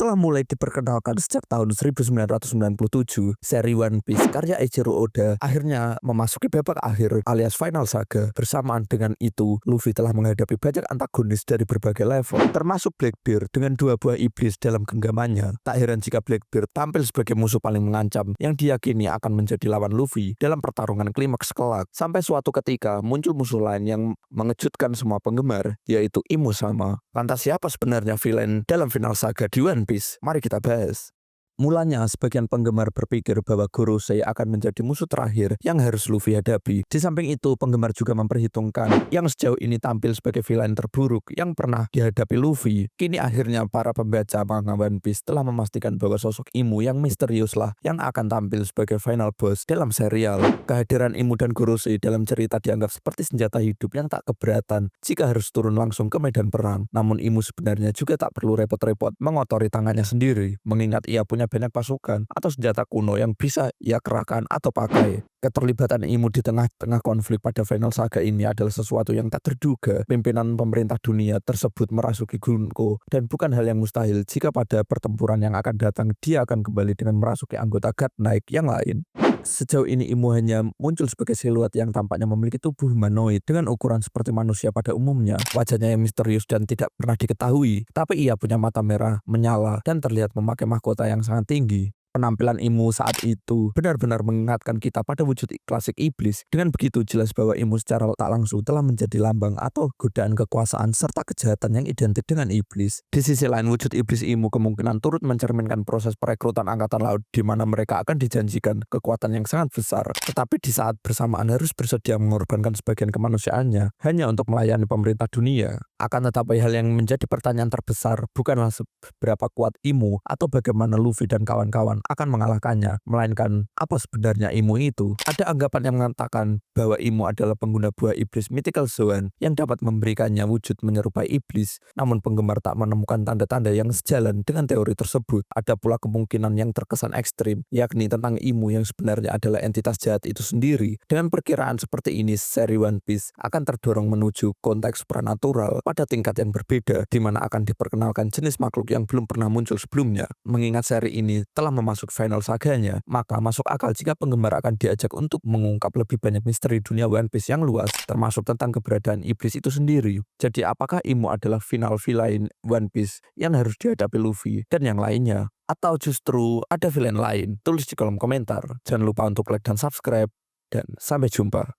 Telah mulai diperkenalkan sejak tahun 1997, seri One Piece karya Eiichiro Oda akhirnya memasuki babak akhir alias Final Saga. Bersamaan dengan itu, Luffy telah menghadapi banyak antagonis dari berbagai level, termasuk Blackbeard dengan dua buah iblis dalam genggamannya. Tak heran jika Blackbeard tampil sebagai musuh paling mengancam yang diyakini akan menjadi lawan Luffy dalam pertarungan klimaks kelak. Sampai suatu ketika muncul musuh lain yang mengejutkan semua penggemar, yaitu Imu Sama. Lantas siapa sebenarnya villain dalam Final Saga di One Piece? Mari kita bahas. Mulanya, sebagian penggemar berpikir bahwa Gorosei akan menjadi musuh terakhir yang harus Luffy hadapi. Di samping itu, penggemar juga memperhitungkan yang sejauh ini tampil sebagai villain terburuk yang pernah dihadapi Luffy. Kini akhirnya para pembaca manga One Piece telah memastikan bahwa sosok Imu yang misterius lah yang akan tampil sebagai final boss dalam serial. Kehadiran Imu dan Gorosei dalam cerita dianggap seperti senjata hidup yang tak keberatan jika harus turun langsung ke medan perang. Namun Imu sebenarnya juga tak perlu repot-repot mengotori tangannya sendiri, mengingat ia punya banyak pasukan atau senjata kuno yang bisa ia kerahkan atau pakai. Keterlibatan Imu di tengah-tengah konflik pada Final Saga ini adalah sesuatu yang tak terduga. Pimpinan pemerintah dunia tersebut merasuki Gunko, dan bukan hal yang mustahil jika pada pertempuran yang akan datang dia akan kembali dengan merasuki anggota God Knight yang lain. Sejauh ini Imu hanya muncul sebagai siluet yang tampaknya memiliki tubuh humanoid dengan ukuran seperti manusia pada umumnya. Wajahnya yang misterius dan tidak pernah diketahui, tapi ia punya mata merah, menyala, dan terlihat memakai mahkota yang sangat tinggi. Penampilan Imu saat itu benar-benar mengingatkan kita pada wujud klasik iblis. Dengan begitu jelas bahwa Imu secara tak langsung telah menjadi lambang atau godaan kekuasaan serta kejahatan yang identik dengan iblis. Di sisi lain, wujud iblis Imu kemungkinan turut mencerminkan proses perekrutan angkatan laut di mana mereka akan dijanjikan kekuatan yang sangat besar. Tetapi di saat bersamaan harus bersedia mengorbankan sebagian kemanusiaannya hanya untuk melayani pemerintah dunia. Akan tetapi hal yang menjadi pertanyaan terbesar bukanlah seberapa kuat Imu atau bagaimana Luffy dan kawan-kawan akan mengalahkannya, melainkan apa sebenarnya Imu itu. Ada anggapan yang mengatakan bahwa Imu adalah pengguna buah iblis Mythical Zoan yang dapat memberikannya wujud menyerupai iblis, namun penggemar tak menemukan tanda-tanda yang sejalan dengan teori tersebut. Ada pula kemungkinan yang terkesan ekstrim, yakni tentang Imu yang sebenarnya adalah entitas jahat itu sendiri. Dengan perkiraan seperti ini, seri One Piece akan terdorong menuju konteks supranatural pada tingkat yang berbeda, di mana akan diperkenalkan jenis makhluk yang belum pernah muncul sebelumnya. Mengingat seri ini telah memasuki final saganya, maka masuk akal jika penggemar akan diajak untuk mengungkap lebih banyak misteri dunia One Piece yang luas, termasuk tentang keberadaan iblis itu sendiri. Jadi apakah Imu adalah final villain One Piece yang harus dihadapi Luffy dan yang lainnya? Atau justru ada villain lain? Tulis di kolom komentar. Jangan lupa untuk like dan subscribe, dan sampai jumpa.